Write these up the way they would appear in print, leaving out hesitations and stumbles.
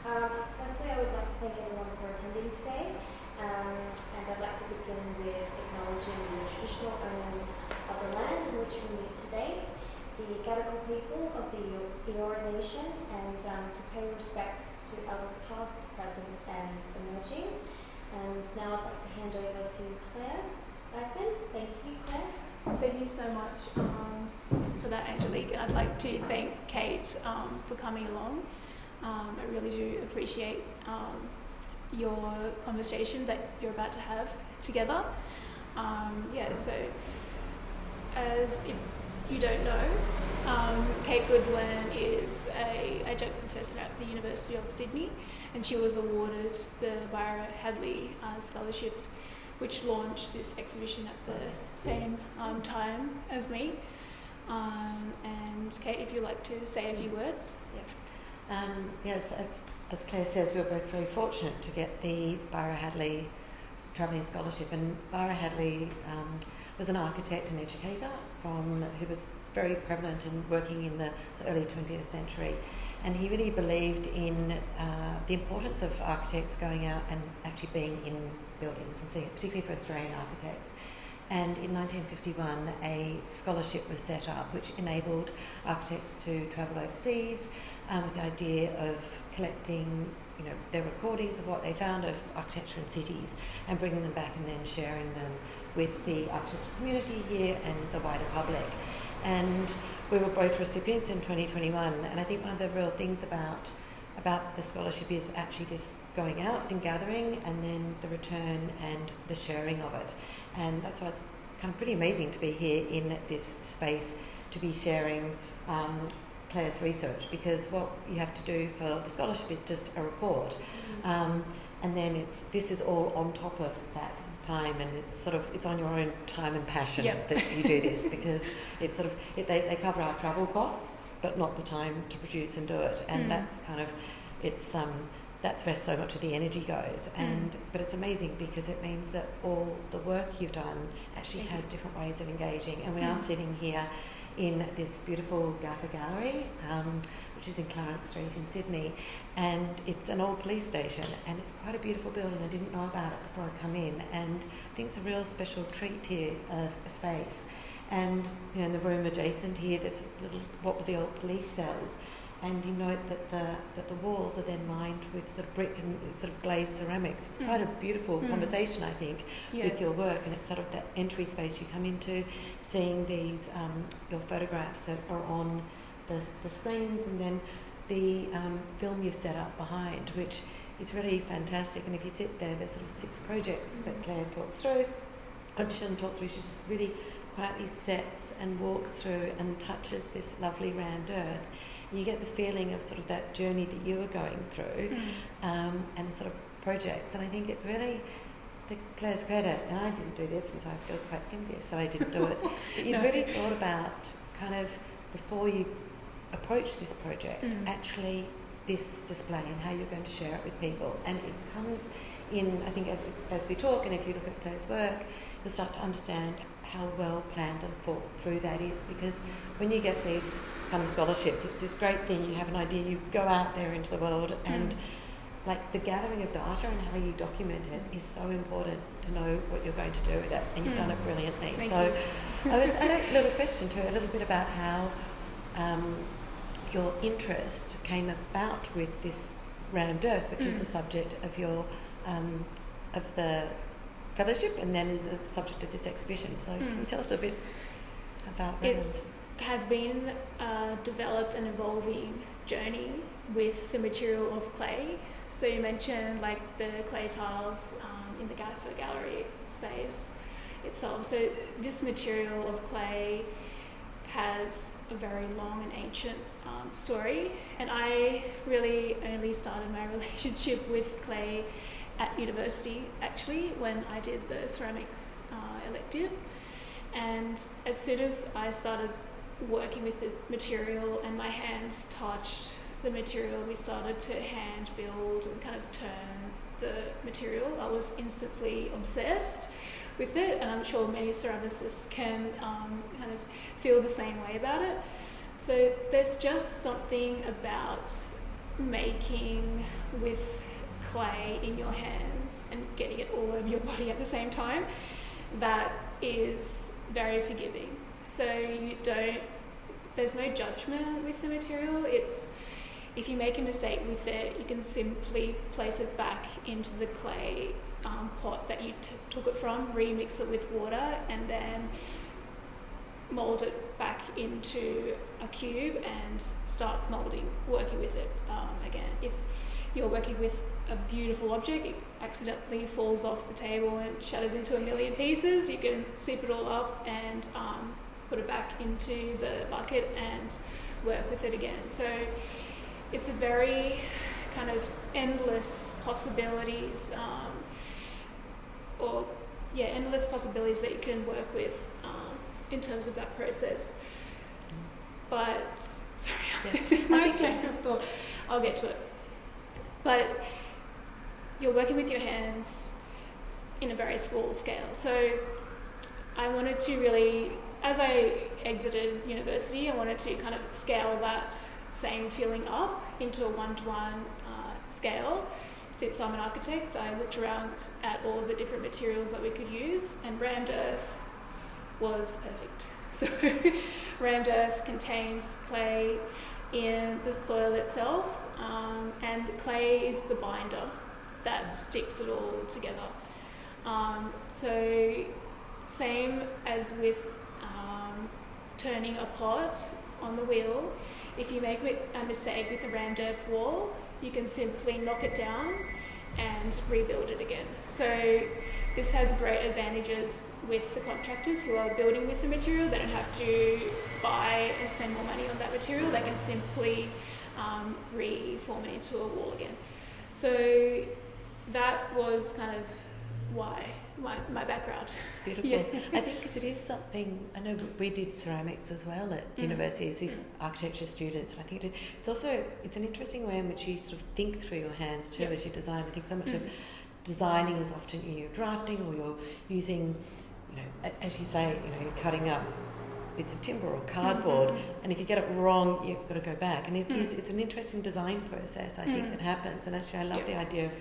Firstly, I would like to thank everyone for attending today, and I'd like to begin with acknowledging the traditional owners of the land in which we meet today, the Gadigal people of the Eora Nation, and to pay respects to elders past, present, and emerging. And now I'd like to hand over to Clare Dieckmann. Thank you, Claire. Thank you so much for that, Angelique. And I'd like to thank Kate for coming along. I really do appreciate your conversation that you're about to have together. So as if you don't know, Kate Goodwin is an adjunct professor at the University of Sydney, and she was awarded the Byron Hadley Scholarship, which launched this exhibition at the same time as me. And Kate, if you'd like to say a few words. Yes, as Claire says, we were both very fortunate to get the Byron Hadley Travelling Scholarship, and Byron Hadley was an architect and educator who was very prevalent in working in the early 20th century, and he really believed in the importance of architects going out and actually being in buildings, and particularly for Australian architects. And in 1951, a scholarship was set up which enabled architects to travel overseas with the idea of collecting, their recordings of what they found of architecture in cities and bringing them back and then sharing them with the architectural community here and the wider public. And we were both recipients in 2021, and I think one of the real things about the scholarship is actually this going out and gathering, and then the return and the sharing of it. And that's why it's kind of pretty amazing to be here in this space to be sharing Claire's research, because what you have to do for the scholarship is just a report, and then this is all on top of that time, and it's on your own time and passion that you do this, because they cover our travel costs but not the time to produce and do it, and that's where so much of the energy goes. But it's amazing because it means that all the work you've done actually has different ways of engaging, and we are sitting here in this beautiful Gaffa Gallery, which is in Clarence Street in Sydney, and it's an old police station, and it's quite a beautiful building. I didn't know about it before I come in, and I think it's a real special treat here of a space. And in the room adjacent here, there's what were the old police cells, and you note that the walls are then lined with sort of brick and sort of glazed ceramics. It's quite a beautiful conversation, I think, with your work, and it's sort of that entry space you come into, seeing these your photographs that are on the screens, and then the film you've set up behind, which is really fantastic. And if you sit there, there's sort of 6 projects that Claire talks through. She doesn't talk through, she just really quietly sets and walks through and touches this lovely round earth. And you get the feeling of sort of that journey that you were going through, and the sort of projects. And I think it really, to Claire's credit, and I didn't do this, and so I feel quite envious that I didn't do it, but you'd really thought about kind of, before you approach this project, actually this display and how you're going to share it with people. And it comes in, I think, as we talk, and if you look at Claire's work, you'll start to understand how well planned and thought through that is, because when you get these kind of scholarships, it's this great thing, you have an idea, you go out there into the world, and like the gathering of data and how you document it is so important to know what you're going to do with it, and you've done it brilliantly. Thank so you. I had a little question to her, a little bit about how your interest came about with this round earth, which is the subject of your of the fellowship, and then the subject of this exhibition. So can you tell us a bit about that? It has been a developed and evolving journey with the material of clay. So you mentioned like the clay tiles in the Gaffa Gallery space itself. So this material of clay has a very long and ancient story, and I really only started my relationship with clay at university, actually, when I did the ceramics elective. And as soon as I started working with the material and my hands touched the material, we started to hand build and kind of turn the material. I was instantly obsessed with it, and I'm sure many ceramicists can kind of feel the same way about it. So there's just something about making with clay in your hands and getting it all over your body at the same time, that is very forgiving. So there's no judgment with the material. It's, if you make a mistake with it, you can simply place it back into the clay pot that you took it from, remix it with water, and then mold it back into a cube and start working with it again. If you're working with a beautiful object, it accidentally falls off the table and shatters into a million pieces, you can sweep it all up and put it back into the bucket and work with it again. So it's a very kind of endless possibilities, endless possibilities that you can work with in terms of that process. But sorry, I'm losing my train of thought. I'll get to it. But you're working with your hands in a very small scale. So I wanted to really, as I exited university, I wanted to kind of scale that same feeling up into a one-to-one scale. Since I'm an architect, I looked around at all of the different materials that we could use, and rammed earth was perfect. So rammed earth contains clay in the soil itself, and the clay is the binder that sticks it all together. So same as with turning a pot on the wheel, if you make a mistake with a rammed earth wall, you can simply knock it down and rebuild it again. So this has great advantages with the contractors who are building with the material. They don't have to buy and spend more money on that material. They can simply reform it into a wall again. So that was kind of why my background. It's beautiful. Yeah. I think because it is something, I know we did ceramics as well at university as these architecture students, and I think it's an interesting way in which you sort of think through your hands too as you design. I think so much of designing is often you're drafting, or you're using, as you say, you're cutting up bits of timber or cardboard, and if you get it wrong, you've got to go back. And it's an interesting design process, I think, that happens. And actually, I love the idea of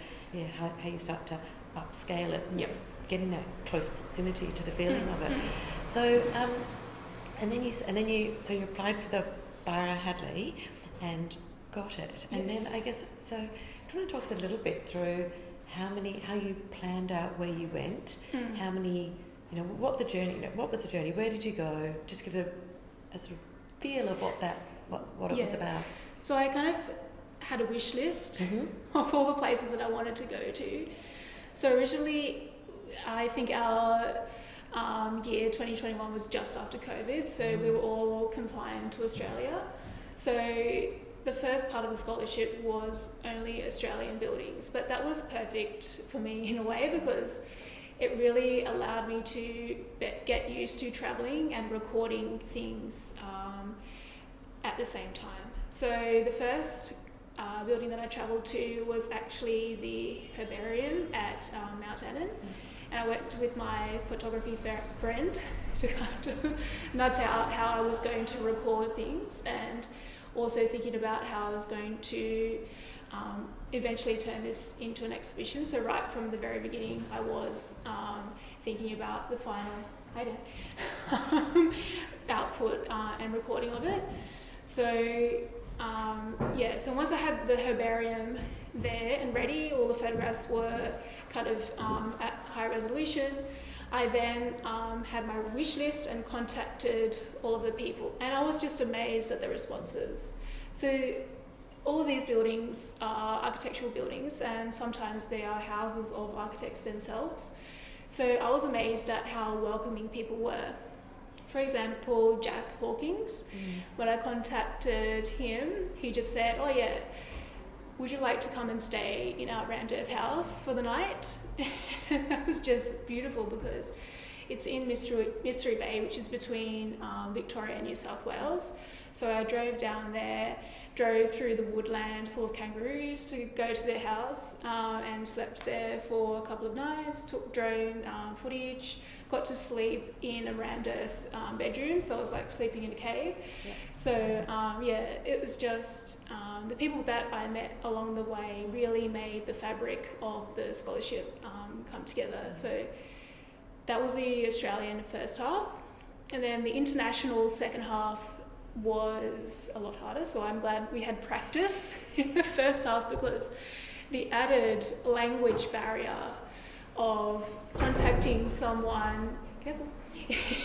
how you start to upscale it and getting that close proximity to the feeling of it. So, and then you applied for the Borough Hadley and got it. And then I guess, so do you want to talk us a little bit through how you planned out where you went, how many, what was the journey, where did you go? Just give a sort of feel of what it was about. So I kind of had a wish list of all the places that I wanted to go to. So originally, I think our year 2021 was just after COVID, so we were all confined to Australia. So the first part of the scholarship was only Australian buildings, but that was perfect for me in a way because it really allowed me to get used to travelling and recording things at the same time. So the first building that I travelled to was actually the herbarium at Mount Annan, and I worked with my photography friend to kind of nut out how I was going to record things, and also thinking about how I was going to eventually turn this into an exhibition. So right from the very beginning, I was thinking about the final output and recording of it. So so once I had the herbarium there and ready, all the photographs were kind of at high resolution. I then had my wish list and contacted all of the people, and I was just amazed at the responses. So all of these buildings are architectural buildings, and sometimes they are houses of architects themselves. So I was amazed at how welcoming people were. For example, Jack Hawkins, when I contacted him, he just said, "Oh yeah, would you like to come and stay in our rammed earth house for the night?" And that was just beautiful because it's in Mystery Bay, which is between Victoria and New South Wales. So I drove down there, drove through the woodland full of kangaroos to go to their house, and slept there for a couple of nights, took drone footage, got to sleep in a rammed earth bedroom, so I was like sleeping in a cave. Yeah. So it was just the people that I met along the way really made the fabric of the scholarship come together. So that was the Australian first half, and then the international second half was a lot harder, so I'm glad we had practice in the first half, because the added language barrier of contacting someone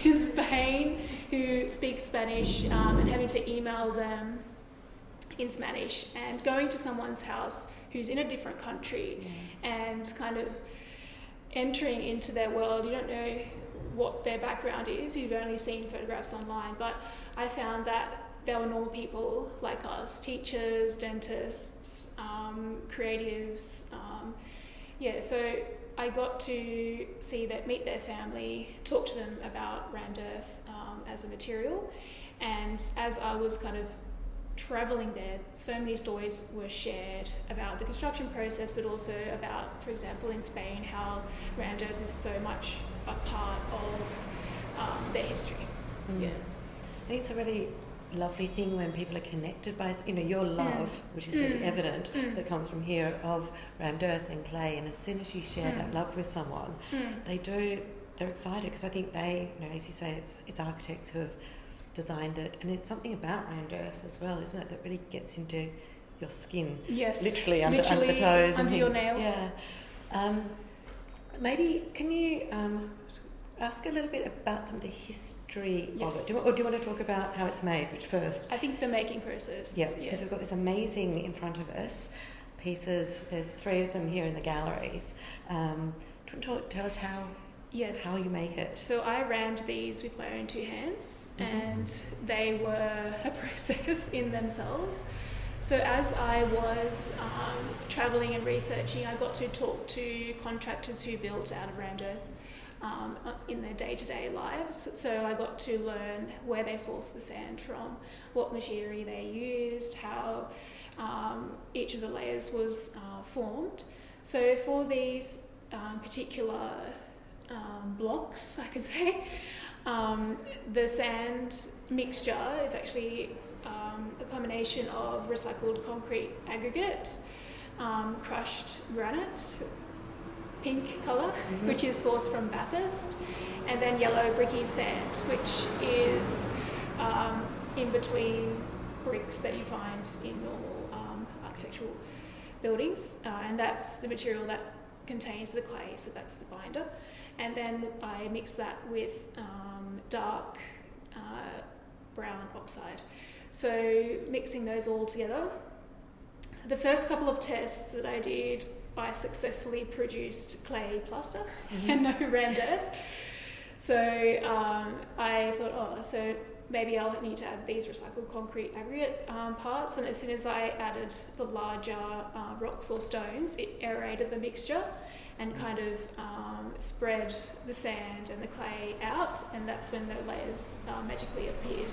in Spain who speaks Spanish, and having to email them in Spanish, and going to someone's house who's in a different country, and kind of entering into their world. You don't know what their background is, you've only seen photographs online, but I found that there were normal people like us, teachers, dentists, creatives. So I got to meet their family, talk to them about rammed earth as a material. And as I was kind of travelling there, so many stories were shared about the construction process, but also about, for example, in Spain, how rammed earth is so much a part of their history. Yeah. I think it's a really lovely thing when people are connected by, your love, which is really evident, that comes from here, of rammed earth and clay, and as soon as you share that love with someone, they're excited, because I think they, as you say, it's architects who have designed it, and it's something about rammed earth as well, isn't it, that really gets into your skin, literally under the toes, under your nails. Maybe can you ask a little bit about some of the history of it, or do you want to talk about how it's made, which first? I think the making process. Because we've got this amazing in front of us pieces. There's 3 of them here in the galleries. Do you want to tell us how you make it? So I rammed these with my own 2 hands, and they were a process in themselves. So as I was travelling and researching, I got to talk to contractors who built out of rammed earth in their day-to-day lives. So I got to learn where they sourced the sand from, what machinery they used, how each of the layers was formed. So for these particular blocks, I could say, the sand mixture is actually a combination of recycled concrete aggregate, crushed granite, pink colour, which is sourced from Bathurst, and then yellow bricky sand, which is in between bricks that you find in normal architectural buildings, and that's the material that contains the clay, so that's the binder. And then I mix that with dark brown oxide. So mixing those all together. The first couple of tests that I did, I successfully produced clay plaster and no rammed earth. So I thought, so maybe I'll need to add these recycled concrete aggregate parts. And as soon as I added the larger rocks or stones, it aerated the mixture and kind of spread the sand and the clay out, and that's when the layers magically appeared.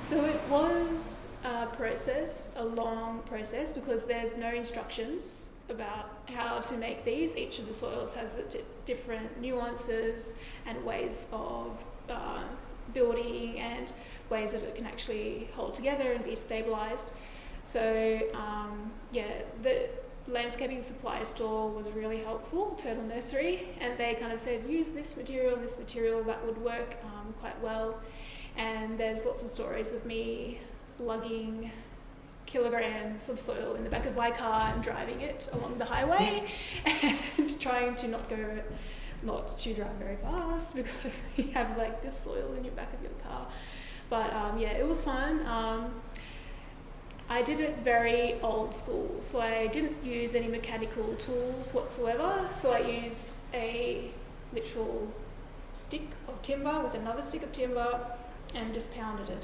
So it was a long process, because there's no instructions about how to make these. Each of the soils has different nuances and ways of building, and ways that it can actually hold together and be stabilised. So the landscaping supply store was really helpful, Turtle Nursery, and they kind of said use this material, that would work quite well. And there's lots of stories of me lugging kilograms of soil in the back of my car and driving it along the highway and trying to not to drive very fast, because you have like this soil in your back of your car. But it was fun. I did it very old school, so I didn't use any mechanical tools whatsoever. So I used a literal stick of timber with another stick of timber and just pounded it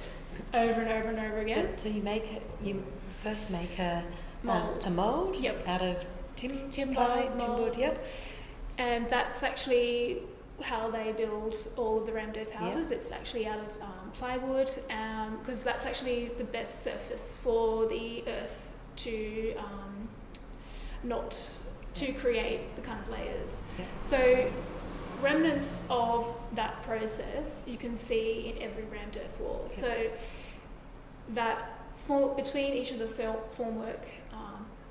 over and over and over again. So you first make a mould. A mould Yep. out of timber. Yep. And that's actually how they build all of the Ramdas houses. It's actually out of plywood, because that's actually the best surface for the earth to not to create the kind of layers. So remnants of that process you can see in every rammed earth wall. So that between each of the formwork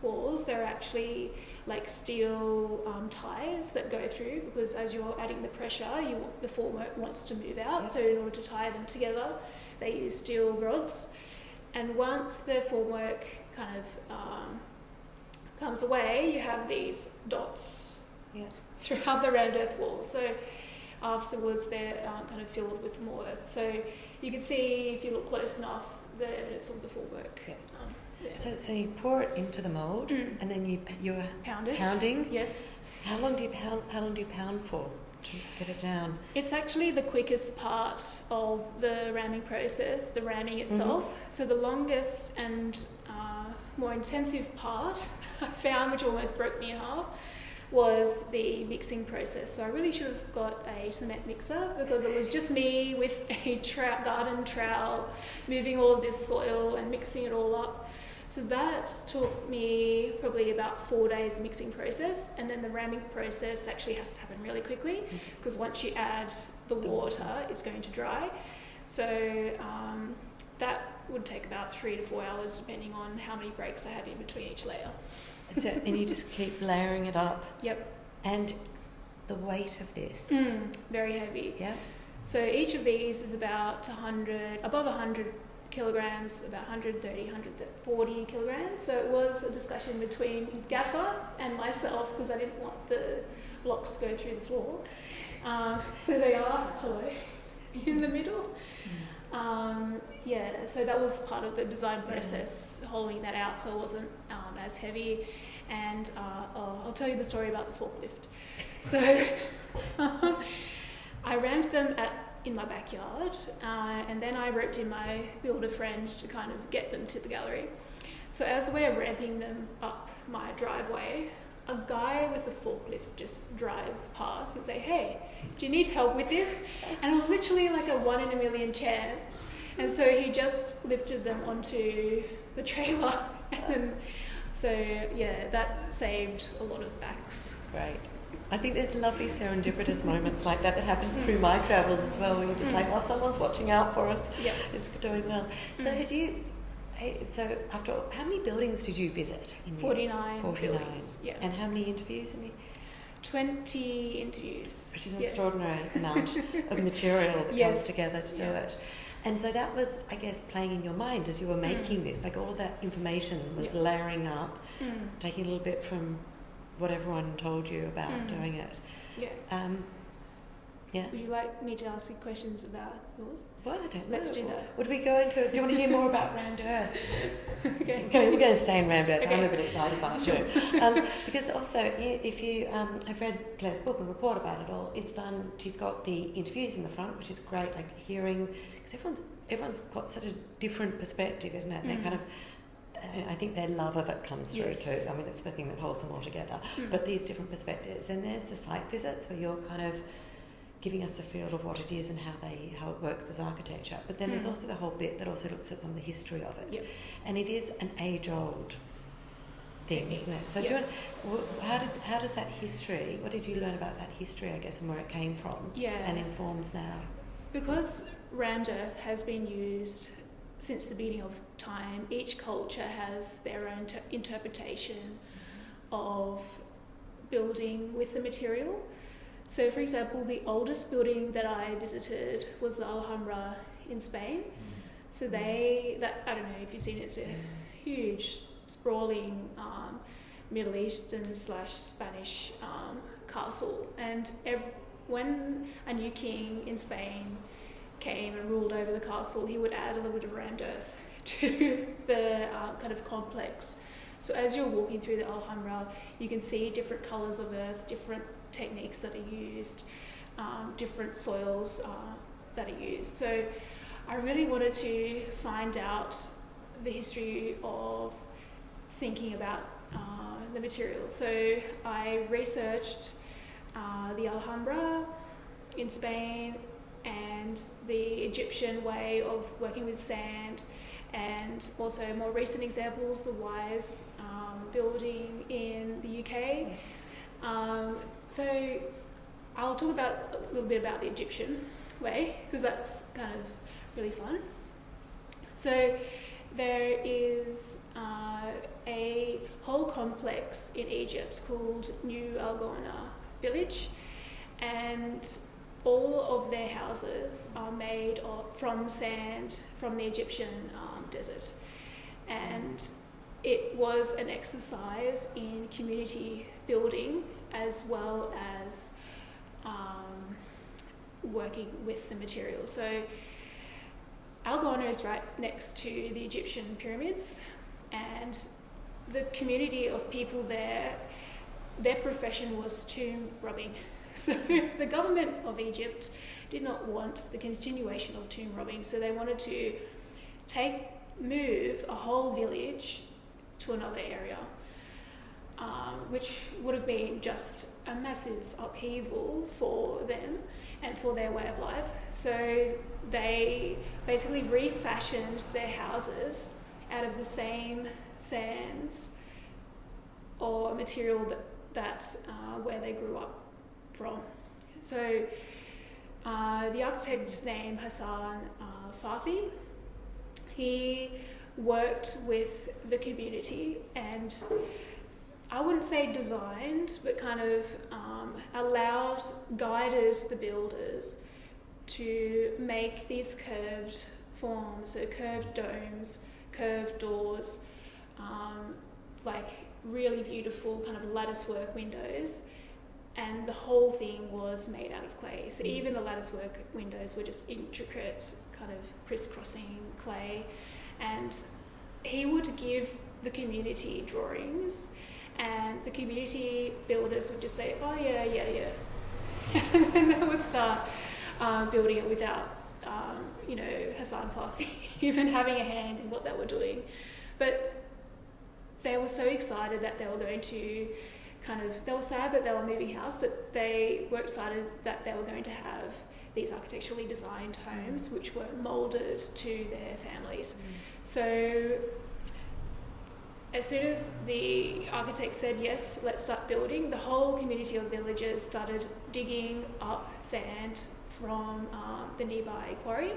walls, there are actually like steel ties that go through, because as you're adding the pressure, the formwork wants to move out. So in order to tie them together, they use steel rods. And once the formwork kind of comes away, you have these dots throughout the rammed earth wall. So afterwards, they're kind of filled with more earth. So you can see, if you look close enough, the evidence of the formwork. So you pour it into the mould, and then you're pounding. Yes. How long do you pound for to get it down? It's actually the quickest part of the ramming process, the ramming itself. So the longest and more intensive part I found, which almost broke me in half, was the mixing process. So I really should have got a cement mixer, because it was just me with a garden trowel moving all of this soil and mixing it all up. So that took me probably about 4 days mixing process, and then the ramming process actually has to happen really quickly, because once you add the water, it's going to dry. So that would take about 3 to 4 hours, depending on how many breaks I had in between each layer. And you just keep layering it up. Yep. And the weight of this? Very heavy. Yeah. So each of these is about above 100 kilograms, about 130, 140 kilograms. So it was a discussion between Gaffa and myself, because I didn't want the blocks to go through the floor. So they are, in the middle. So that was part of the design process, hollowing that out so it wasn't as heavy. And I'll tell you the story about the forklift. So I rammed them in my backyard, and then I roped in my builder friend to kind of get them to the gallery. So as we're ramping them up my driveway, a guy with a forklift just drives past and say, "Hey, do you need help with this?" And it was literally like a 1 in a million chance. And so he just lifted them onto the trailer. And that saved a lot of backs. Great. I think there's lovely serendipitous moments like that happen through my travels as well, where you're just like, oh, someone's watching out for us. Yep. It's doing well. So after all, how many buildings did you visit? 49 buildings. Yeah. And how many interviews? 20 interviews. Which is an extraordinary amount of material that comes together to do it. And so that was, I guess, playing in your mind as you were making this. Like all of that information was layering up, taking a little bit from what everyone told you about doing it. Would you like me to ask you questions about yours? Well, I don't know. Let's do that. Would we go into? Do you want to hear more about rammed earth? Okay. We're going to stay in rammed earth. Okay. I'm a bit excited by it too. Because also, if you have read Claire's book and report about it all, it's done. She's got the interviews in the front, which is great. Like hearing, because everyone's got such a different perspective, isn't it? They kind of. I think their love of it comes through too. I mean, it's the thing that holds them all together. But these different perspectives, and there's the site visits where you're kind of giving us a feel of what it is and how it works as architecture. But then there's also the whole bit that also looks at some of the history of it, and it is an age-old thing, isn't it? So how does that history? What did you learn about that history, I guess, and where it came from? And informs now. It's because rammed earth has been used since the beginning of time. Each culture has their own interpretation of building with the material. So, for example, the oldest building that I visited was the Alhambra in Spain. So I don't know if you've seen it, it's a huge, sprawling Middle Eastern / Spanish castle. And when a new king in Spain came and ruled over the castle, he would add a little bit of rammed earth to the kind of complex. So as you're walking through the Alhambra, you can see different colours of earth, different techniques that are used, different soils that are used. So I really wanted to find out the history of thinking about the materials. So I researched the Alhambra, in Spain, and the Egyptian way of working with sand, and also more recent examples, the Wise building in the UK. So I'll talk about a little bit about the Egyptian way, because that's kind of really fun. So there is a whole complex in Egypt called New Algona village, and all of their houses are made from sand from the Egyptian desert. And it was an exercise in community building as well as working with the material. So Algona is right next to the Egyptian pyramids, and the community of people there, their profession was tomb robbing. So the government of Egypt did not want the continuation of tomb robbing, so they wanted to move a whole village to another area, which would have been just a massive upheaval for them and for their way of life. So they basically refashioned their houses out of the same sands or material that where they grew up from. So the architect's name, Hassan Fathi, he worked with the community and I wouldn't say designed, but kind of guided the builders to make these curved forms, so curved domes, curved doors, like really beautiful kind of lattice work windows, and the whole thing was made out of clay. So even the lattice work windows were just intricate, kind of crisscrossing clay, and he would give the community drawings, and the community builders would just say, oh yeah, and then they would start building it without Hassan Fathi even having a hand in what they were doing. But they were so excited that they were going to they were sad that they were moving house, but they were excited that they were going to have these architecturally designed homes which were moulded to their families. So as soon as the architect said, yes, let's start building, the whole community of villagers started digging up sand from the nearby quarry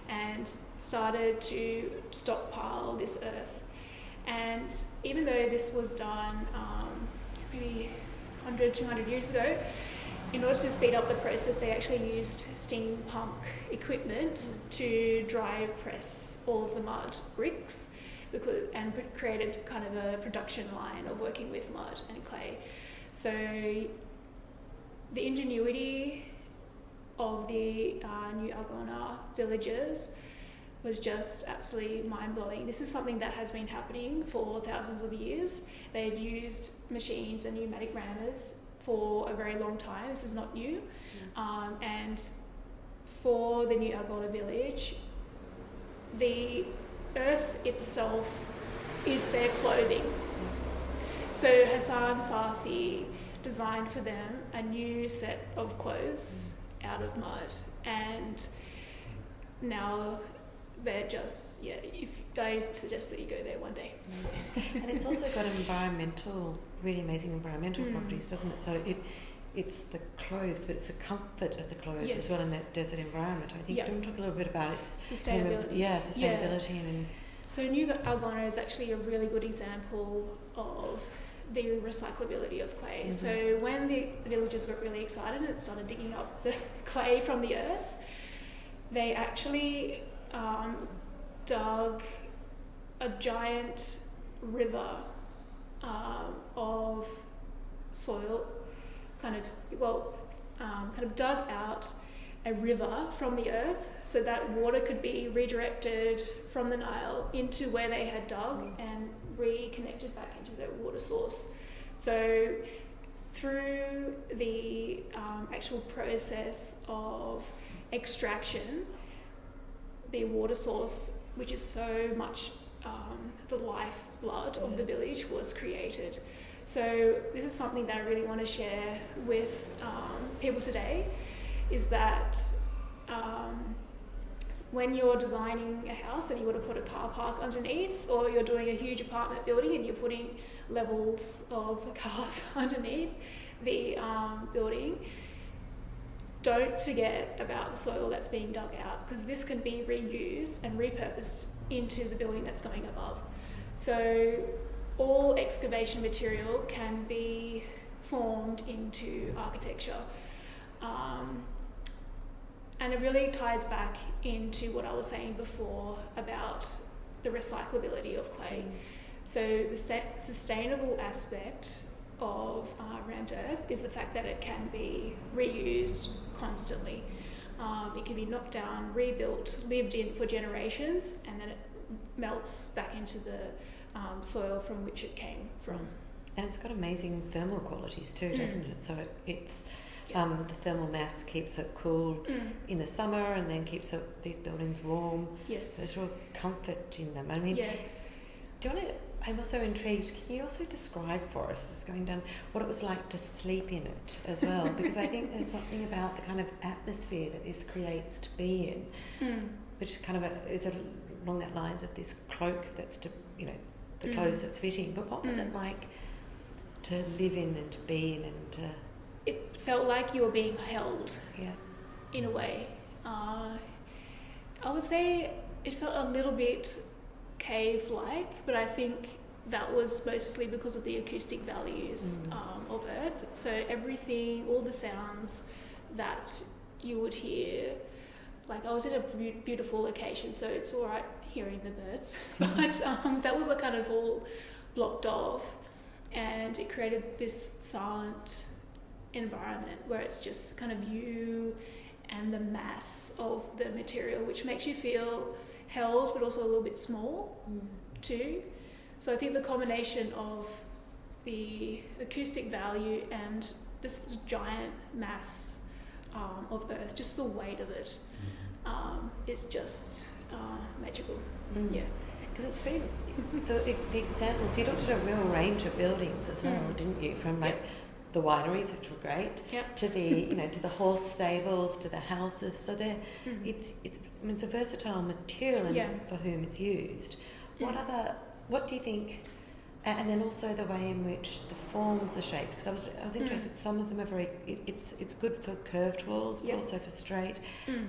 and started to stockpile this earth. And even though this was done maybe 100, 200 years ago, in order to speed up the process, they actually used steam pump equipment to dry press all of the mud bricks, and created kind of a production line of working with mud and clay. So the ingenuity of the New Algona villagers was just absolutely mind-blowing. This is something that has been happening for thousands of years. They've used machines and pneumatic rammers for a very long time. This is not new. And for the New Algona village, the earth itself is their clothing. So Hassan Fathi designed for them a new set of clothes out of mud, and now they're just, I suggest that you go there one day. Amazing. And it's also got really amazing environmental properties, doesn't it? So it's the clothes, but it's the comfort of the clothes as well in that desert environment. I think, do you want to talk a little bit about its sustainability? Sustainability. And so New Algona is actually a really good example of the recyclability of clay. So when the villagers got really excited and started digging up the clay from the earth, they actually dug a giant river of soil, kind of dug out a river from the earth so that water could be redirected from the Nile into where they had dug and reconnected back into their water source. So through the actual process of extraction, the water source, which is so much the lifeblood of the village, was created. So this is something that I really want to share with people today, is that when you're designing a house and you want to put a car park underneath, or you're doing a huge apartment building and you're putting levels of cars underneath the building, don't forget about the soil that's being dug out, because this can be reused and repurposed into the building that's going above. So all excavation material can be formed into architecture. And it really ties back into what I was saying before about the recyclability of clay. So the sustainable aspect of rammed earth is the fact that it can be reused constantly. It can be knocked down, rebuilt, lived in for generations, and then it melts back into the soil from which it came from. And it's got amazing thermal qualities too, doesn't it? So it's the thermal mass keeps it cool in the summer, and then keeps these buildings warm. Yes. There's real comfort in them. I mean, Yeah. do you want to? I'm also intrigued. Can you also describe for us, this going down, what it was like to sleep in it as well? Because I think there's something about the kind of atmosphere that this creates to be in, which kind of is along that lines of this cloak that's to, the clothes that's fitting. But what was it like to live in and to be in and to? It felt like you were being held. Yeah. In a way. I would say it felt a little bit cave-like, but I think that was mostly because of the acoustic values of Earth. So everything, all the sounds that you would hear, like I was in a beautiful location, so it's all right hearing the birds, but that was kind of all blocked off, and it created this silent environment where it's just kind of you and the mass of the material, which makes you feel held but also a little bit small too. So I think the combination of the acoustic value and this giant mass of Earth, just the weight of it, is just magical. Yeah. Because it's very, the examples, you looked at a real range of buildings as well, didn't you? From the wineries, which were great, to the to the horse stables, to the houses. So it's a versatile material for whom it's used. What do you think? And then also the way in which the forms are shaped. Because I was interested. Some of them are very. It's good for curved walls, but also for straight.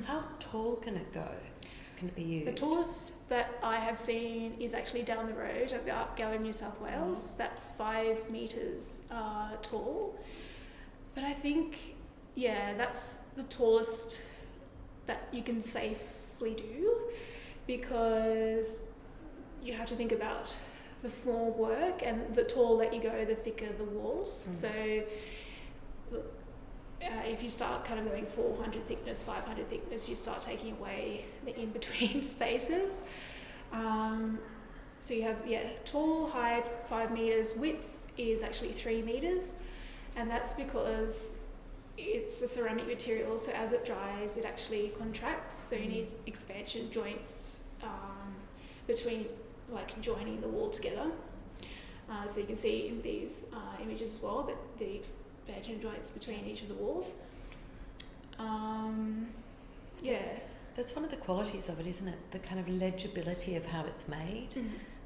How tall can it go? Can it be used? The tallest that I have seen is actually down the road at the Art Gallery, New South Wales. That's 5 meters tall. But I think, that's the tallest that you can safely do, because you have to think about the form work, and the taller that you go, the thicker the walls. So if you start kind of going 400 thickness, 500 thickness, you start taking away the in-between spaces. So you have, tall, height, 5 meters, width is actually 3 meters. And that's because it's a ceramic material, so as it dries, it actually contracts. So you need expansion joints between, like, joining the wall together. So you can see in these images as well that the expansion joints between each of the walls. That's one of the qualities of it, isn't it? The kind of legibility of how it's made.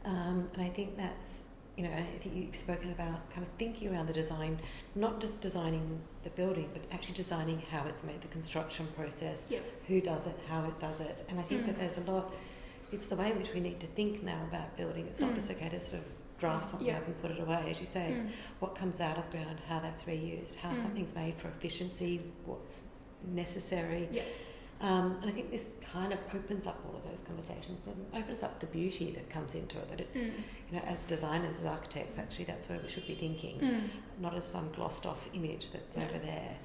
And I think that's, I think you've spoken about kind of thinking around the design, not just designing the building, but actually designing how it's made, the construction process, who does it, how it does it. And I think that there's a lot, it's the way in which we need to think now about building. It's not just okay to sort of draft something up and put it away. As you say, it's what comes out of the ground, how that's reused, how something's made for efficiency, what's necessary. And I think this kind of opens up all of those conversations and opens up the beauty that comes into it, that it's, as designers, as architects, actually that's where we should be thinking, not as some glossed off image that's over there.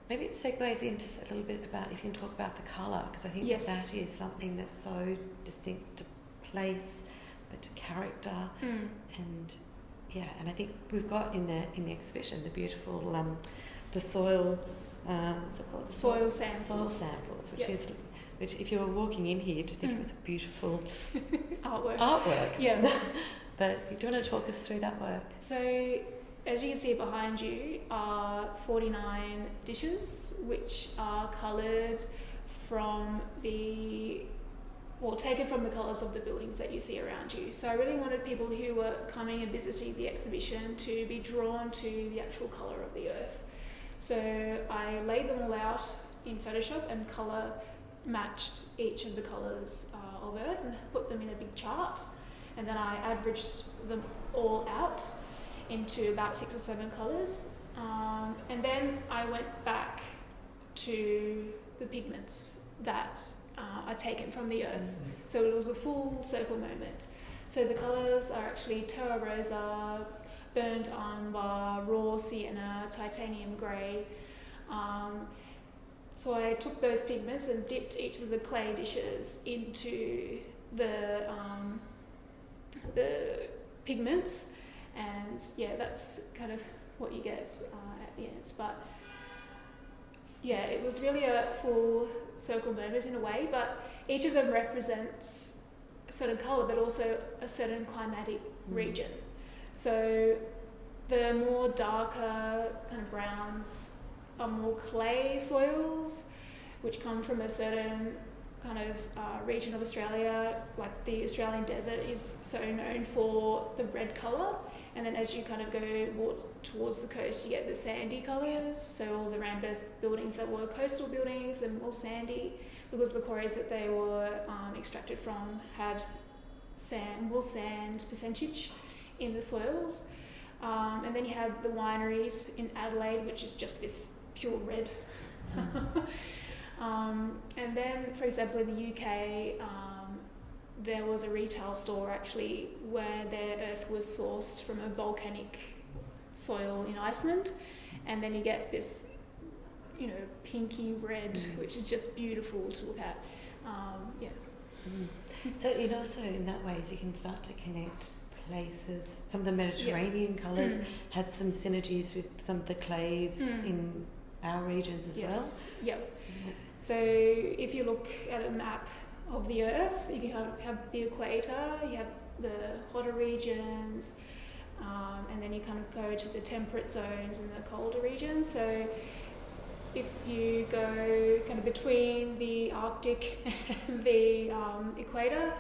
Maybe it segues into a little bit about, if you can talk about the colour, because I think that is something that's so distinct to place, but to character, and I think we've got in the exhibition the beautiful the soil. What's it called? Soil samples. Soil samples, which if you were walking in here, you'd just think it was a beautiful artwork. But do you want to talk us through that work? So as you can see behind you are 49 dishes, which are coloured from taken from the colours of the buildings that you see around you. So I really wanted people who were coming and visiting the exhibition to be drawn to the actual colour of the earth. So I laid them all out in Photoshop and colour matched each of the colours of earth and put them in a big chart, and then I averaged them all out into about 6 or 7 colours, and then I went back to the pigments that are taken from the earth. So it was a full circle moment. So the colours are actually terra rosa, burnt umber, raw sienna, titanium grey. So I took those pigments and dipped each of the clay dishes into the pigments, and yeah, that's kind of what you get at the end. But yeah, it was really a full circle moment in a way, but each of them represents a certain colour, but also a certain climatic region. So the more darker kind of browns are more clay soils, which come from a certain kind of region of Australia. Like the Australian desert is so known for the red colour, and then as you kind of go towards the coast, you get the sandy colours. So all the Randburg buildings that were coastal buildings and more sandy, because the quarries that they were extracted from had more sand percentage in the soils. And then you have the wineries in Adelaide, which is just this pure red. And then, for example, in the UK, there was a retail store actually where their earth was sourced from a volcanic soil in Iceland, and then you get this, pinky red, which is just beautiful to look at. So it also, in that way, you can start to connect places. Some of the Mediterranean colours had some synergies with some of the clays in our regions as well. Yeah. So if you look at a map of the earth, you have the equator, you have the hotter regions, and then you kind of go to the temperate zones and the colder regions. So if you go kind of between the Arctic and the equator,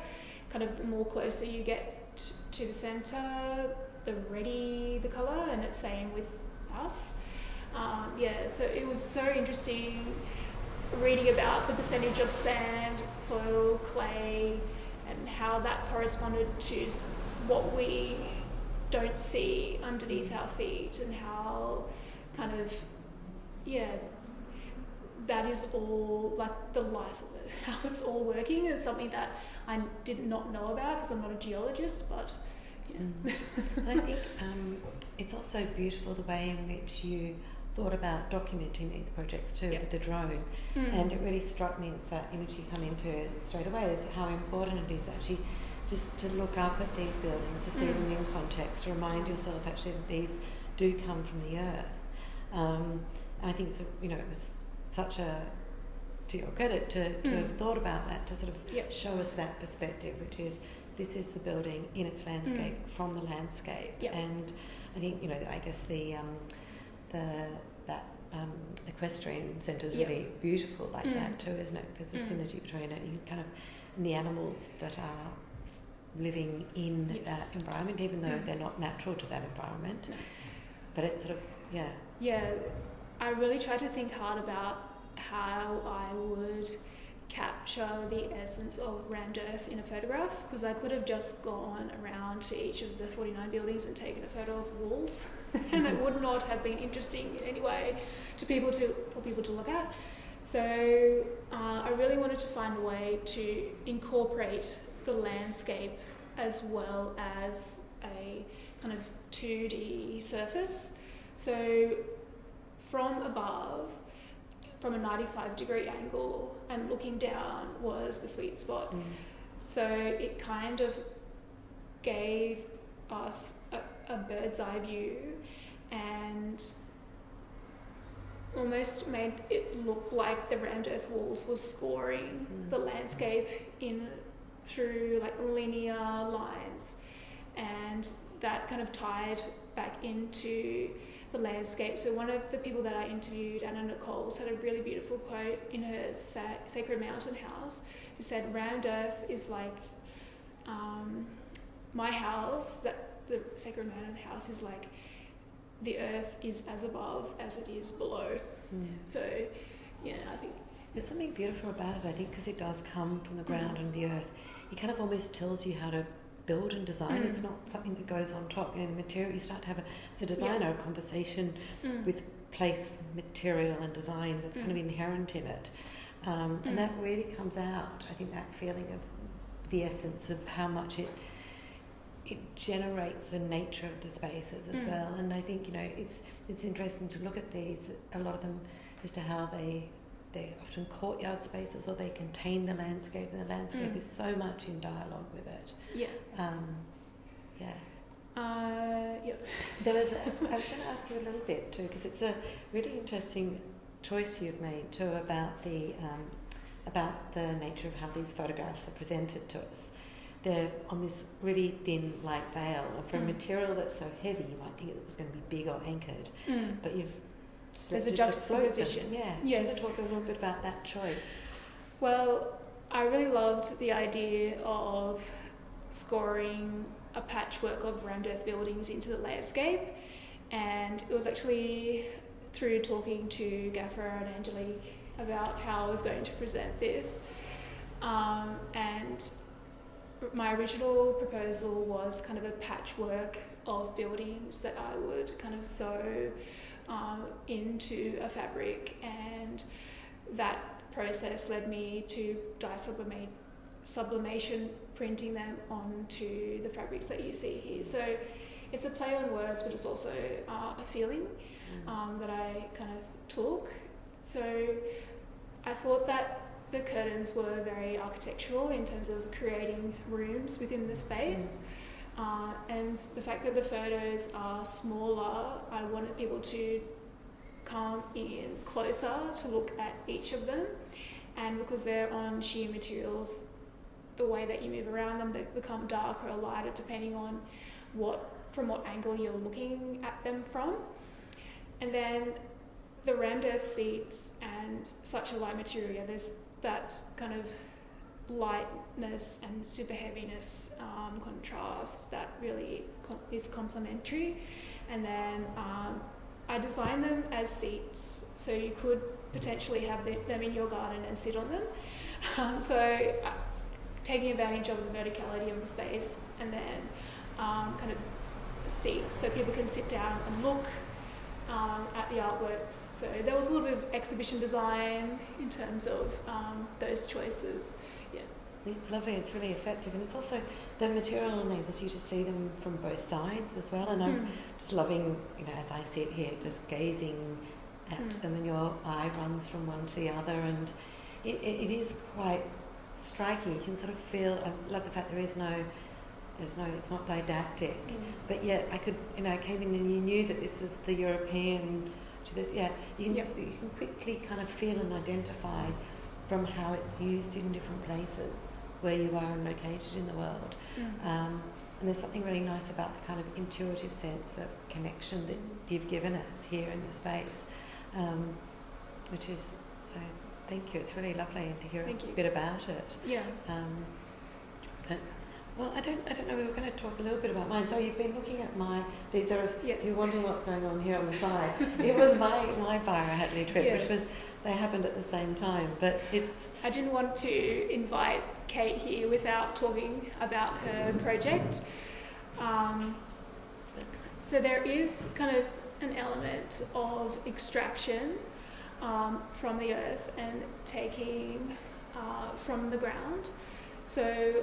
kind of the more closer you get to the centre, the redder the colour, and it's same with us. So it was so interesting reading about the percentage of sand, soil, clay, and how that corresponded to what we don't see underneath our feet, and how kind of, that is all like the life of it, how it's all working. It's something that I did not know about because I'm not a geologist, but And I think it's also beautiful the way in which you thought about documenting these projects too with the drone, and it really struck me, it's that image you come into straight away, is how important it is actually just to look up at these buildings, to see them in context, to remind yourself actually that these do come from the earth. And I think it's it was such a, to your credit, to have thought about that, to sort of show us that perspective, which is this is the building in its landscape from the landscape. And I think I guess that equestrian centre is really beautiful like that too, isn't it? Because the synergy between it, and kind of and the animals that are living in that environment, even though they're not natural to that environment. But it's sort of I really try to think hard about how I would capture the essence of Rammed Earth in a photograph, because I could have just gone around to each of the 49 buildings and taken a photo of the walls and it would not have been interesting in any way for people to look at. So I really wanted to find a way to incorporate the landscape as well as a kind of 2D surface. So from above, from a 95-degree angle and looking down was the sweet spot. So it kind of gave us a bird's eye view and almost made it look like the Rammed Earth walls were scoring the landscape in through like linear lines, and that kind of tied back into the landscape. So one of the people that I interviewed, Anna Nichols, had a really beautiful quote in her Sacred Mountain House. She said, "Round Earth is like my house, that the Sacred Mountain House is like the earth is as above as it is below." So, yeah, I think there's something beautiful about it, I think, because it does come from the ground and the earth. It kind of almost tells you how to build and design. It's not something that goes on top. You know, the material, you start to have, as a designer, a conversation with place, material and design that's kind of inherent in it. And that really comes out, I think, that feeling of the essence of how much it generates the nature of the spaces as well. And I think, you know, it's interesting to look at these, a lot of them, as to how they're often courtyard spaces, or they contain the landscape, and the landscape is so much in dialogue with it. There was I was going to ask you a little bit too, because it's a really interesting choice you've made too about the nature of how these photographs are presented to us. They're on this really thin light veil, and for a material that's so heavy, you might think it was going to be big or anchored, but there's a juxtaposition. Yeah. Yes. Can you talk a little bit about that choice? Well, I really loved the idea of scoring a patchwork of round earth buildings into the landscape, and it was actually through talking to Gaffa and Angelique about how I was going to present this, and my original proposal was kind of a patchwork of buildings that I would kind of sew into a fabric, and that process led me to dye sublimation, printing them onto the fabrics that you see here. So it's a play on words, but it's also a feeling that I kind of took. So I thought that the curtains were very architectural in terms of creating rooms within the space. And the fact that the photos are smaller, I wanted people to come in closer to look at each of them. And because they're on sheer materials, the way that you move around them, they become darker or lighter depending on from what angle you're looking at them from. And then the rammed earth seats and such a light material, there's that kind of lightness and super heaviness contrast that really is complementary. And then I designed them as seats, so you could potentially have them in your garden and sit on them. Taking advantage of the verticality of the space, and then kind of seats so people can sit down and look at the artworks. So there was a little bit of exhibition design in terms of those choices. Yeah. It's lovely, it's really effective, and it's also, the material enables you to see them from both sides as well, and I'm just loving, you know, as I sit here just gazing at them, and your eye runs from one to the other, and it is quite striking. You can sort of feel, I love the fact it's not didactic, but yet I came in and you knew that this was the European to this. Yeah, you can quickly kind of feel and identify from how it's used in different places where you are and located in the world. And there's something really nice about the kind of intuitive sense of connection that you've given us here in the space, which is so. Thank you. It's really lovely to hear a bit about it. Yeah. Well, I don't know. We were going to talk a little bit about mine. So you've been looking at these are. If you're wondering what's going on here on the side, it was my Byron Hadley trip, which they happened at the same time. But I didn't want to invite Kate here without talking about her project. So there is kind of an element of extraction from the earth and taking from the ground. So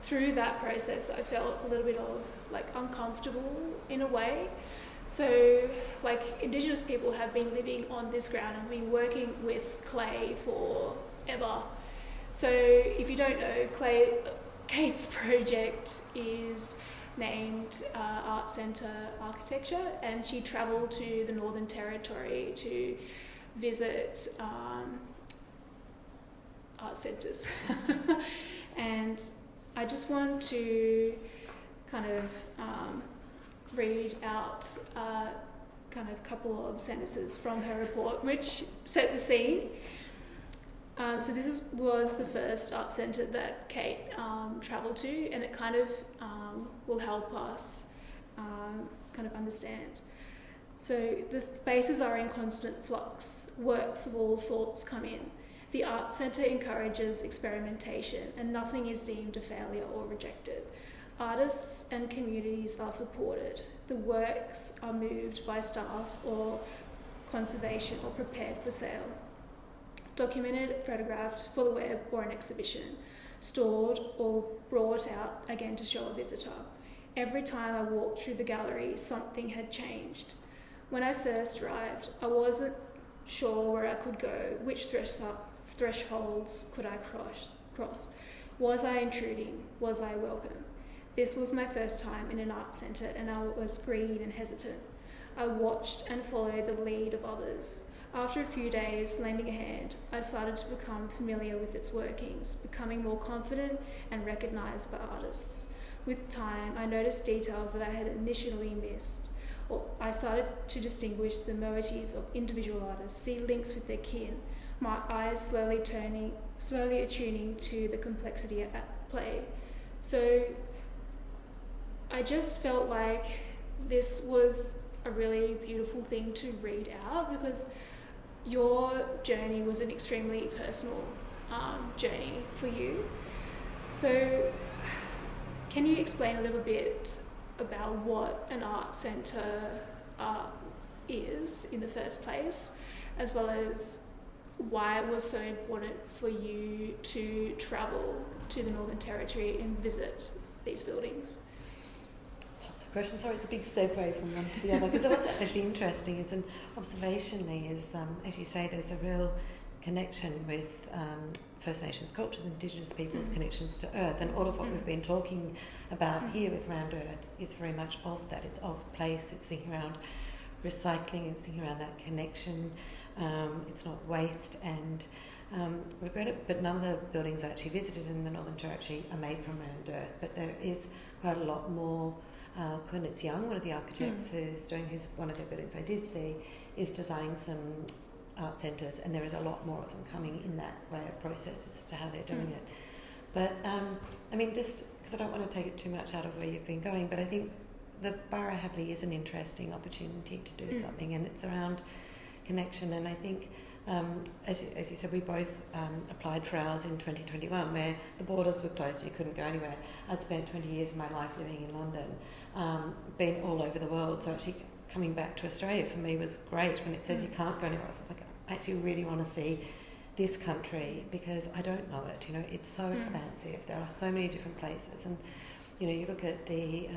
through that process, I felt a little bit of uncomfortable in a way. So Indigenous people have been living on this ground and been working with clay forever. So if you don't know, Kate's project is named Art Centre Architecture, and she travelled to the Northern Territory to visit art centres. And I just want to kind of read out kind of couple of sentences from her report, which set the scene. So this was the first art centre that Kate travelled to, and it kind of will help us kind of understand. So the spaces are in constant flux. Works of all sorts come in. The art centre encourages experimentation, and nothing is deemed a failure or rejected. Artists and communities are supported. The works are moved by staff or conservation or prepared for sale. Documented, photographed for the web or an exhibition. Stored or brought out again to show a visitor. Every time I walked through the gallery, something had changed. When I first arrived, I wasn't sure where I could go, which thresholds could I cross. Was I intruding? Was I welcome? This was my first time in an art centre, and I was green and hesitant. I watched and followed the lead of others. After a few days lending a hand, I started to become familiar with its workings, becoming more confident and recognised by artists. With time, I noticed details that I had initially missed. I started to distinguish the moieties of individual artists, see links with their kin, my eyes slowly attuning to the complexity at play. So I just felt like this was a really beautiful thing to read out, because your journey was an extremely personal journey for you. So can you explain a little bit about what an art centre is in the first place, as well as why it was so important for you to travel to the Northern Territory and visit these buildings? Lots of questions. Sorry, it's a big segue from one to the other, because what's actually interesting is, and observationally, is as you say, there's a real connection with First Nations cultures, Indigenous peoples' connections to Earth, and all of what we've been talking about here with Round Earth is very much of that. It's of place, it's thinking around recycling, it's thinking around that connection, it's not waste, and we've read it, but none of the buildings I actually visited in the Northern Territory are made from Round Earth, but there is quite a lot more. Kunitz Young, one of the architects who's doing one of their buildings I did see, is designing some art centres, and there is a lot more of them coming in that way of process as to how they're doing it. But I mean, just because I don't want to take it too much out of where you've been going, but I think the Borough Hadley is an interesting opportunity to do something, and it's around connection. And I think, as you said, we both applied for ours in 2021, where the borders were closed, you couldn't go anywhere. I'd spent 20 years of my life living in London, been all over the world, so actually coming back to Australia for me was great. When it said you can't go anywhere else, I was like, I actually really want to see this country, because I don't know it. You know, it's so expansive. There are so many different places, and you know, you look at the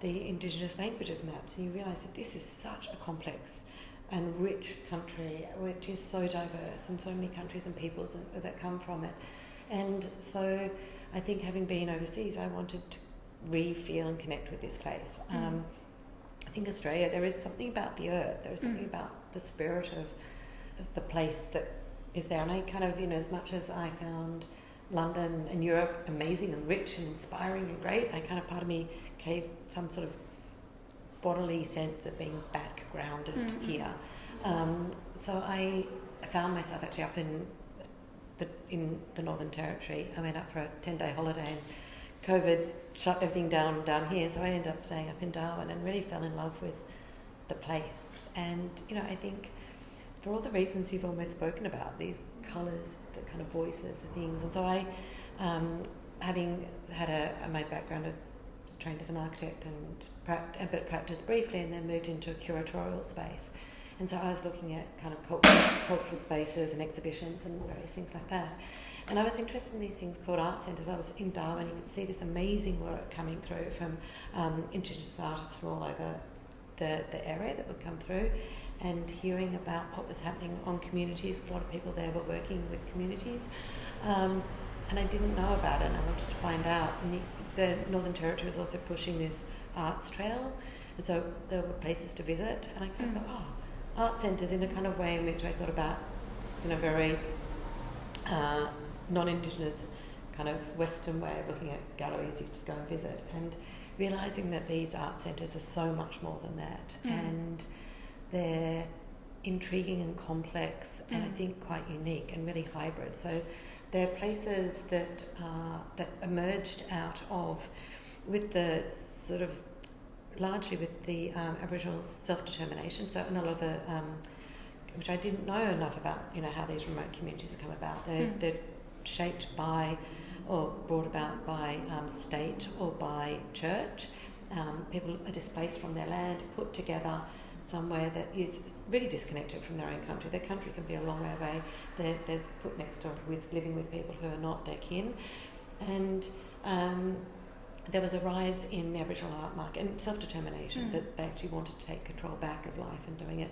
Indigenous languages maps, and you realise that this is such a complex and rich country, which is so diverse, and so many countries and peoples that come from it. And so I think, having been overseas, I wanted to re-feel and connect with this place. I think Australia, there is something about the earth, there is something about the spirit of the place that is there. And I kind of, you know, as much as I found London and Europe amazing and rich and inspiring and great, I kind of, part of me gave some sort of bodily sense of being back grounded here. So I found myself actually up in the Northern Territory. I went up for a 10-day holiday, and COVID shut everything down here, so I ended up staying up in Darwin and really fell in love with the place. And you know, I think for all the reasons you've almost spoken about, these colours, the kind of voices, the things, and so I, having had my background, I was trained as an architect but practiced briefly, and then moved into a curatorial space. And so I was looking at kind of cultural spaces and exhibitions and various things like that. And I was interested in these things called art centres. I was in Darwin, you could see this amazing work coming through from Indigenous artists from all over the area that would come through, and hearing about what was happening on communities. A lot of people there were working with communities. And I didn't know about it, and I wanted to find out. And the Northern Territory was also pushing this arts trail, and so there were places to visit, and I kind of thought, art centres, in a kind of way in which I thought about, you know, very non-Indigenous kind of Western way of looking at galleries. You just go and visit, and realising that these art centres are so much more than that, and they're intriguing and complex, and I think quite unique and really hybrid. So they're places that emerged out of, with the sort of largely with the Aboriginal self-determination. So, and a lot of the which I didn't know enough about, how these remote communities have come about. They're shaped by or brought about by state or by church. People are displaced from their land, put together somewhere that is really disconnected from their own country. Their country can be a long way away. They're put next door living with people who are not their kin. And there was a rise in the Aboriginal art market and self-determination, that they actually wanted to take control back of life and doing it.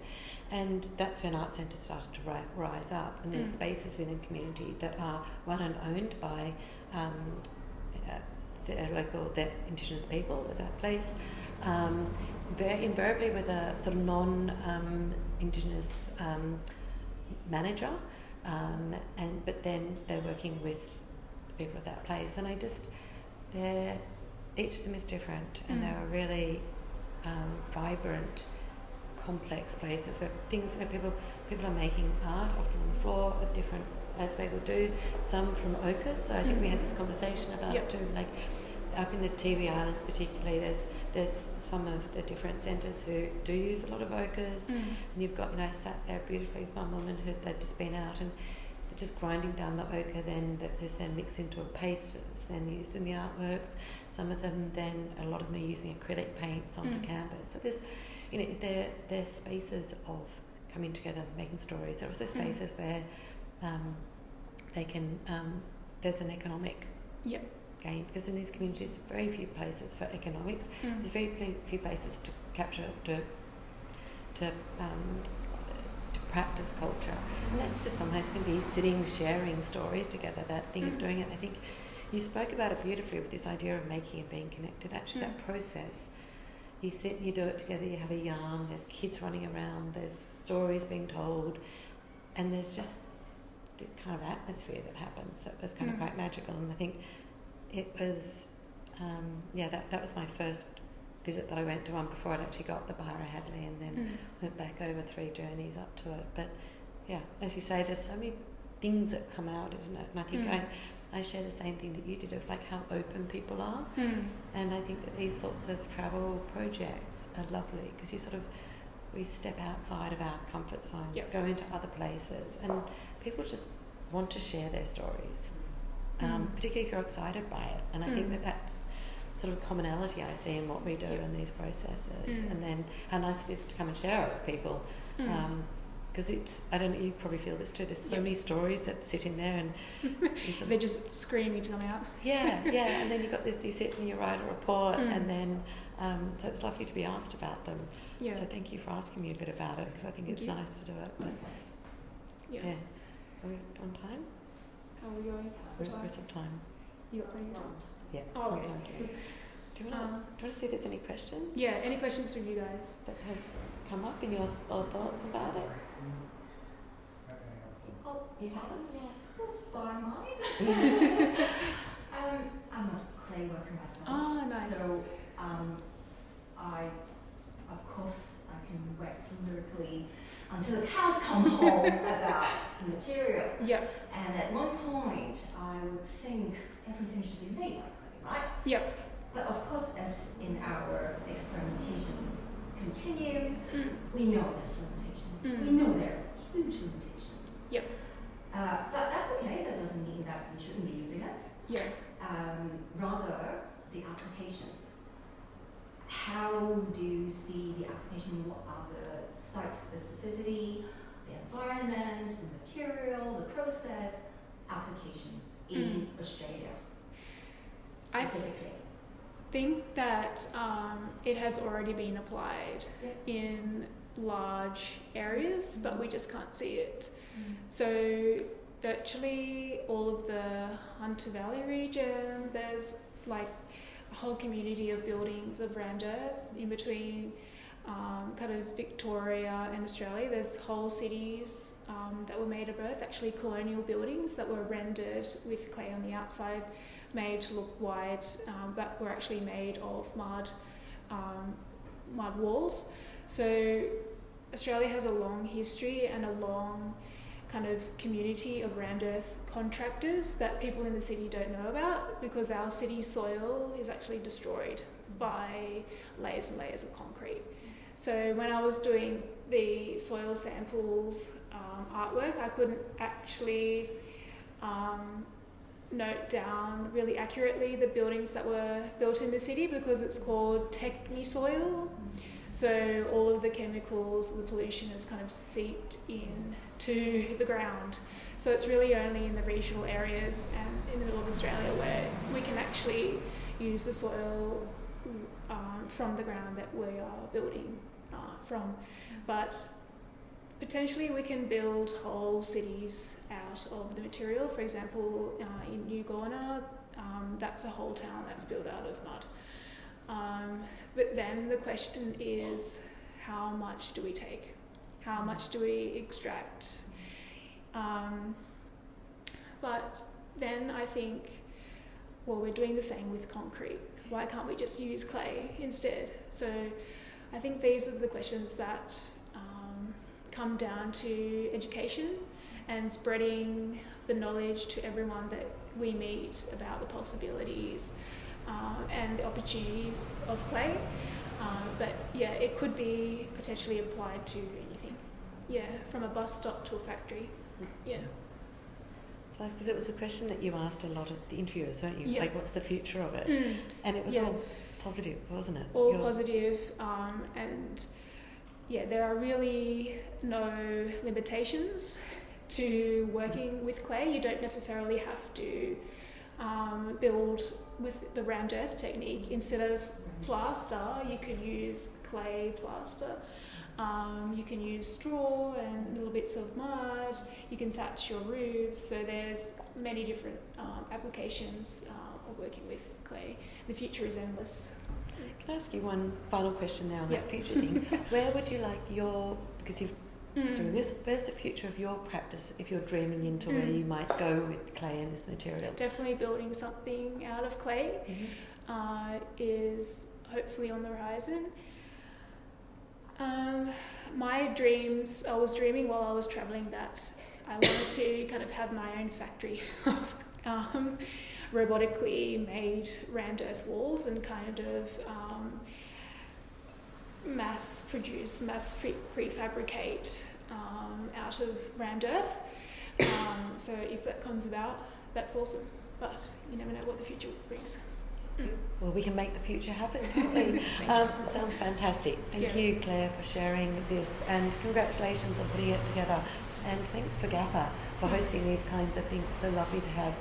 And that's when art centres started to rise up. And there's spaces within community that are run and owned by the Indigenous people of that place. Very invariably with a sort of non-Indigenous manager, but then they're working with the people of that place. And each of them is different, and they are really vibrant, complex places where people are making art often on the floor of different, as they will do, some from ochres. So I think we had this conversation about it too, like up in the Tiwi Islands particularly, there's some of the different centres who do use a lot of ochres, and you've got, sat there beautifully with one woman who they'd just been out and just grinding down the ochre, then that is then mixed into a paste that's then used in the artworks. Some of them then, a lot of them are using acrylic paints onto canvas. So there's, they're spaces of coming together, making stories. There are also spaces where they can, there's an economic gain, because in these communities, very few places for economics. There's very few places to capture, to practice culture, and that's just sometimes can be sitting, sharing stories together, that thing of doing it. I think you spoke about it beautifully with this idea of making and being connected. Actually, that process, you sit and you do it together, you have a yarn, there's kids running around, there's stories being told, and there's just this kind of atmosphere that happens that was kind of quite magical. And I think it was, that was my first visit that I went to, one before I'd actually got the Byra Hadley, and then went back over 3 journeys up to it. But yeah, as you say, there's so many things that come out, isn't it? And I think I share the same thing that you did, of like how open people are. And I think that these sorts of travel projects are lovely, because we step outside of our comfort zones, go into other places, and people just want to share their stories, particularly if you're excited by it. And I think that that's sort of commonality I see in what we do in these processes, and then how nice it is to come and share it with people, because I don't know, you probably feel this too, there's so many stories that sit in there, and they're just screaming to come out. and then you've got this, you sit and you write a report, and then so it's lovely to be asked about them. So thank you for asking me a bit about it, because I think it's nice to do it. But are we on time? How are we going? We're some time. You got plenty of time? Yeah. Oh, okay. Do you want to see if there's any questions? Yeah, any questions from you guys that have come up in your thoughts about it? Oh, you haven't? Yeah. Fire mine. I'm a clay worker myself. Oh, nice. So, of course, I can wax lyrically until the cows come home about the material. And at one point, I would think everything should be made like clay, right? But of course, as in our experimentation continues, we know there's limitations. We know there's huge limitations. But that's okay. That doesn't mean that we shouldn't be using it. Rather, the applications. How do you see the application? What are the site specificity, the environment, the material, the process, applications in Australia specifically? I think that it has already been applied in large areas, but we just can't see it. So virtually all of the Hunter Valley region, there's like a whole community of buildings of rammed earth in between kind of Victoria and Australia, there's whole cities that were made of earth, actually colonial buildings that were rendered with clay on the outside, made to look white, but were actually made of mud walls. So Australia has a long history and a long kind of community of round earth contractors that people in the city don't know about, because our city soil is actually destroyed by layers and layers of concrete. So when I was doing the soil samples artwork, I couldn't actually note down really accurately the buildings that were built in the city, because it's called techni-soil. So all of the chemicals, the pollution has kind of seeped into the ground. So it's really only in the regional areas and in the middle of Australia where we can actually use the soil from the ground that we are building from. But potentially we can build whole cities out of the material. For example, in New Gorna, that's a whole town that's built out of mud. But then the question is, how much do we take? How much do we extract? But then I think, well, we're doing the same with concrete. Why can't we just use clay instead? So I think these are the questions that come down to education and spreading the knowledge to everyone that we meet about the possibilities and the opportunities of clay. But yeah, it could be potentially applied to anything. Yeah, from a bus stop to a factory. Yeah. It's nice because it was a question that you asked a lot of the interviewers, weren't you? Yeah. Like, what's the future of it? And it was all positive, wasn't it? All positive, and yeah, there are really no limitations to working with clay. You don't necessarily have to build with the round earth technique. Instead of plaster, you could use clay plaster. You can use straw and little bits of mud. You can thatch your roofs. So there's many different applications of working with clay. The future is endless. Can I ask you one final question now on that future thing? Where would you like because you've doing this, where's the future of your practice if you're dreaming into where you might go with clay and this material? Definitely building something out of clay is hopefully on the horizon. My dreams, I was dreaming while I was travelling that I wanted to kind of have my own factory of robotically made round earth walls and kind of mass produce, mass prefabricate out of round earth. So if that comes about, that's awesome. But you never know what the future brings. Well, we can make the future happen, can't we? Sounds fantastic. Thank you, Claire, for sharing this, and congratulations on putting it together. And thanks for Gaffa for hosting these kinds of things. It's so lovely to have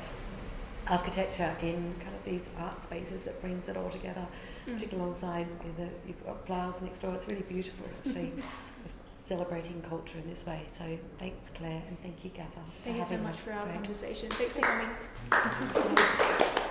architecture in kind of these art spaces that brings it all together, particularly alongside you've got flowers next door. It's really beautiful, actually, celebrating culture in this way. So thanks, Claire, and thank you, Gaffa. Thank you so much for our conversation. Thanks for coming.